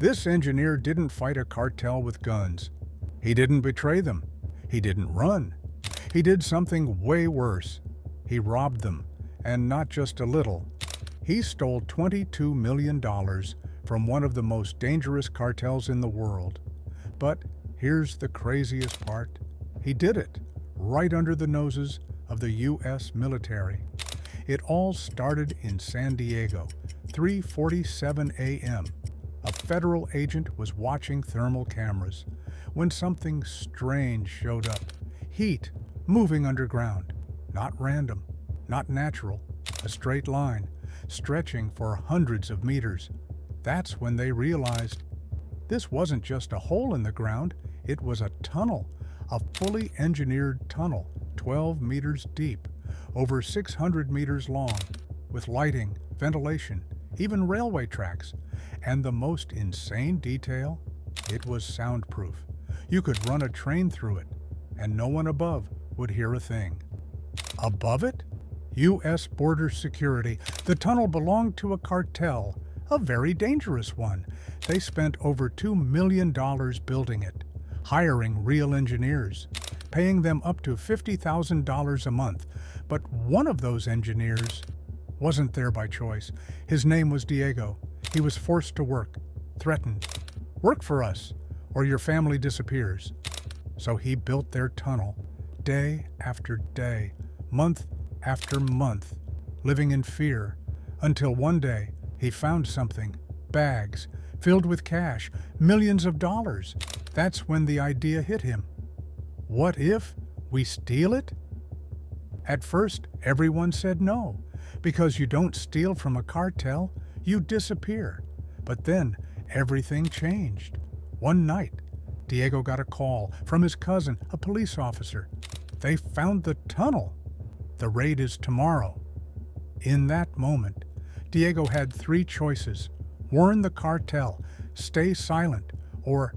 This engineer didn't fight a cartel with guns. He didn't betray them. He didn't run. He did something way worse. He robbed them, and not just a little. He stole $22 million from one of the most dangerous cartels in the world. But here's the craziest part. He did it right under the noses of the U.S. military. It all started in San Diego, 3:47 a.m. A federal agent was watching thermal cameras when something strange showed up. Heat moving underground. Not random, not natural, a straight line, stretching for hundreds of meters. That's when they realized this wasn't just a hole in the ground, it was a tunnel, a fully engineered tunnel, 12 meters deep, over 600 meters long, with lighting, ventilation, even railway tracks. And the most insane detail, it was soundproof. You could run a train through it, and no one above would hear a thing. Above it? U.S. Border Security. The tunnel belonged to a cartel, a very dangerous one. They spent over $2 million building it, hiring real engineers, paying them up to $50,000 a month. But one of those engineers wasn't there by choice. His name was Diego. He was forced to work, threatened. Work for us, or your family disappears. So he built their tunnel, day after day, month after month, living in fear, until one day he found something, bags, filled with cash, millions of dollars. That's when the idea hit him. What if we steal it? At first, everyone said no, because you don't steal from a cartel, you disappear. But then everything changed. One night, Diego got a call from his cousin, a police officer. They found the tunnel. The raid is tomorrow. In that moment, Diego had three choices: warn the cartel, stay silent, or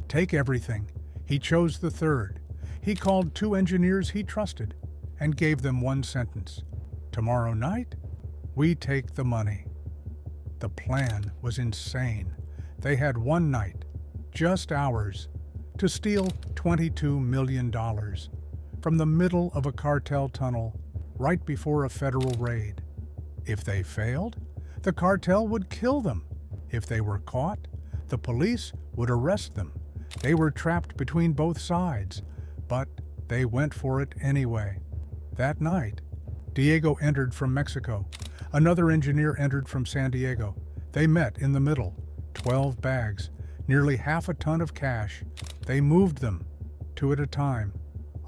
take everything. He chose the third. He called two engineers he trusted and gave them one sentence: tomorrow night, we take the money. The plan was insane. They had one night, just hours, to steal $22 million from the middle of a cartel tunnel right before a federal raid. If they failed, the cartel would kill them. If they were caught, the police would arrest them. They were trapped between both sides, but they went for it anyway. That night, Diego entered from Mexico. Another engineer entered from San Diego. They met in the middle, 12 bags, nearly half a ton of cash. They moved them, two at a time,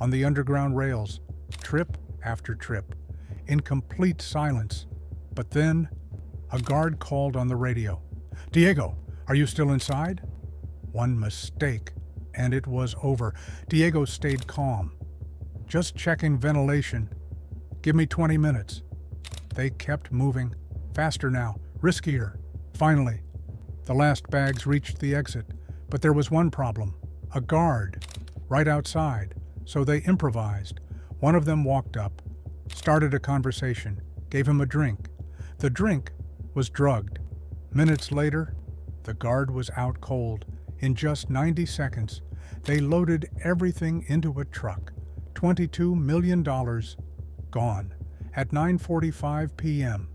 on the underground rails, trip after trip, in complete silence. But then, a guard called on the radio. "Diego, are you still inside?" One mistake, and it was over. Diego stayed calm. "Just checking ventilation. Give me 20 minutes. They kept moving. Faster now, riskier. Finally, the last bags reached the exit, but there was one problem: a guard right outside, so they improvised. One of them walked up, started a conversation, gave him a drink. The drink was drugged. Minutes later, the guard was out cold. In just 90 seconds, they loaded everything into a truck. $22 million gone at 9:45 p.m.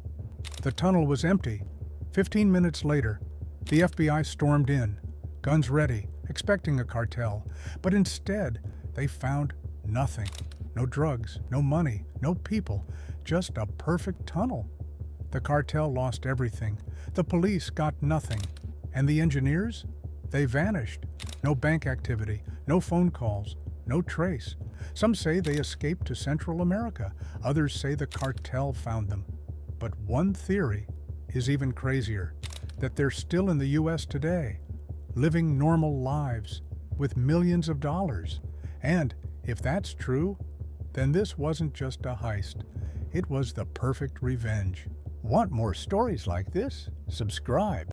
The tunnel was empty. 15 minutes later, the FBI stormed in, guns ready, expecting a cartel. But instead, they found nothing. No drugs, no money, no people, just a perfect tunnel. The cartel lost everything. The police got nothing. And the engineers? They vanished. No bank activity, no phone calls, no trace. Some say they escaped to Central America. Others say the cartel found them. But one theory is even crazier, that they're still in the U.S. today, living normal lives with millions of dollars. And if that's true, then this wasn't just a heist. It was the perfect revenge. Want more stories like this? Subscribe.